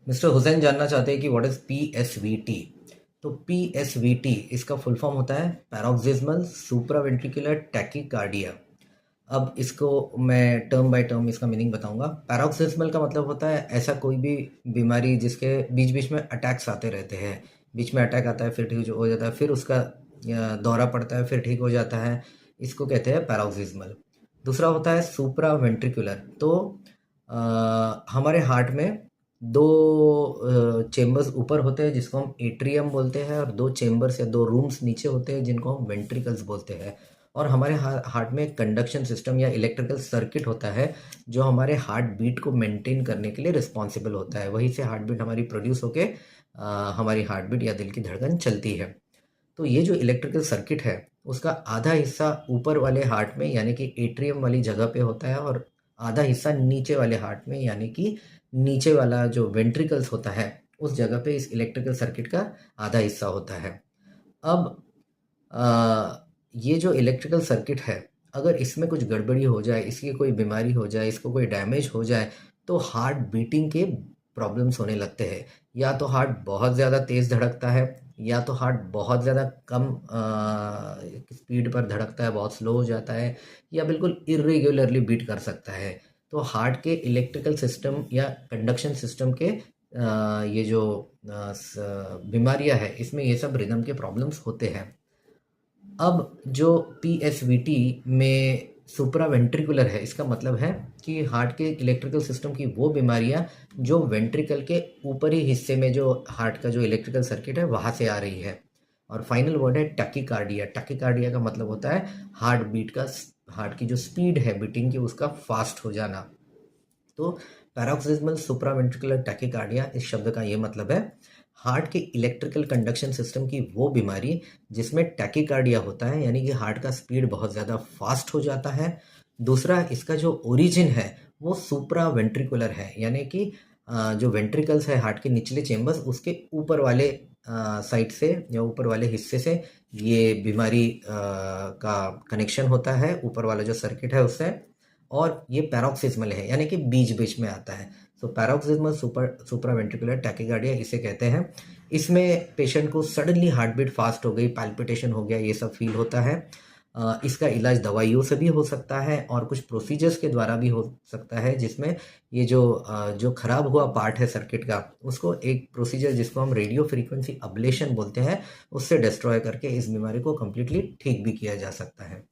Mister Hussain जानना चाहते हैं कि व्हाट इज़ पीएसवीटी। तो पीएसवीटी इसका फुल फॉर्म होता है पैरोक्सिस्मल सुप्रावेंट्रिकुलर टैकीकार्डिया। अब इसको मैं टर्म बाय टर्म इसका मीनिंग बताऊंगा। पैरोक्सिस्मल का मतलब होता है ऐसा कोई भी बीमारी जिसके बीच बीच में अटैक्स आते रहते हैं। बीच में अटैक आता है, फिर ठीक हो जाता है, फिर उसका दौरा पड़ता है, फिर ठीक हो जाता है। इसको कहते हैं पैरोक्सिस्मल। दूसरा होता है सुप्रा वेंट्रिकुलर। तो हमारे हार्ट में दो चेम्बर्स ऊपर होते हैं जिसको हम एट्रियम बोलते हैं, और दो चेम्बर्स या दो रूम्स नीचे होते हैं जिनको हम वेंट्रिकल्स बोलते हैं। और हमारे हार्ट में कंडक्शन सिस्टम या इलेक्ट्रिकल सर्किट होता है जो हमारे हार्ट बीट को मेंटेन करने के लिए रिस्पॉन्सिबल होता है। वहीं से हार्ट बीट हमारी प्रोड्यूस होके हमारी हार्ट बीट या दिल की धड़कन चलती है। तो ये जो इलेक्ट्रिकल सर्किट है उसका आधा हिस्सा ऊपर वाले हार्ट में यानी कि एट्रियम वाली जगह पे होता है, और आधा हिस्सा नीचे वाले हार्ट में यानी कि नीचे वाला जो वेंट्रिकल्स होता है उस जगह पे इस इलेक्ट्रिकल सर्किट का आधा हिस्सा होता है। अब ये जो इलेक्ट्रिकल सर्किट है, अगर इसमें कुछ गड़बड़ी हो जाए, इसकी कोई बीमारी हो जाए, इसको कोई डैमेज हो जाए, तो हार्ट बीटिंग के प्रॉब्लम्स होने लगते हैं। या तो हार्ट बहुत ज़्यादा तेज़ धड़कता है, या तो हार्ट बहुत ज़्यादा कम स्पीड पर धड़कता है, बहुत स्लो हो जाता है, या बिल्कुल इरेगुलरली बीट कर सकता है। तो हार्ट के इलेक्ट्रिकल सिस्टम या कंडक्शन सिस्टम के ये जो बीमारियां है इसमें ये सब रिदम के प्रॉब्लम्स होते हैं। अब जो पीएसवीटी में सुप्रावेंट्रिकुलर है, इसका मतलब है कि हार्ट के इलेक्ट्रिकल सिस्टम की वो बीमारियां जो वेंट्रिकल के ऊपरी हिस्से में जो हार्ट का जो इलेक्ट्रिकल सर्किट है वहां से आ रही है। और फाइनल वर्ड है टैकीकार्डिया। टैकीकार्डिया का मतलब होता है हार्ट बीट का, हार्ट की जो स्पीड है बीटिंग की उसका फास्ट हो जाना। तो पैरोक्सिस्मल सुप्रावेंट्रिकुलर टैकीकार्डिया इस शब्द का ये मतलब है हार्ट के इलेक्ट्रिकल कंडक्शन सिस्टम की वो बीमारी जिसमें टैकीकार्डिया होता है, यानी कि हार्ट का स्पीड बहुत ज़्यादा फास्ट हो जाता है। दूसरा, इसका जो ओरिजिन है वो सुप्रा वेंट्रिकुलर है, यानी कि जो वेंट्रिकल्स है हार्ट के निचले चेम्बर्स उसके ऊपर वाले साइड से या ऊपर वाले हिस्से से ये बीमारी का कनेक्शन होता है, ऊपर वाला जो सर्किट है उससे। और ये पैरोक्सिस्मल है यानी कि बीच बीच में आता है। तो पैरोक्सिस्मल सुप्रावेंट्रिकुलर टैकीकार्डिया इसे कहते हैं। इसमें पेशेंट को सडनली हार्ट बीट फास्ट हो गई, पैल्पिटेशन हो गया, ये सब फील होता है। इसका इलाज दवाइयों से भी हो सकता है और कुछ प्रोसीजर्स के द्वारा भी हो सकता है, जिसमें ये जो खराब हुआ पार्ट है सर्किट का उसको एक प्रोसीजर जिसको हम रेडियो फ्रीक्वेंसी अब्लेशन बोलते हैं उससे डिस्ट्रॉय करके इस बीमारी को कम्प्लीटली ठीक भी किया जा सकता है।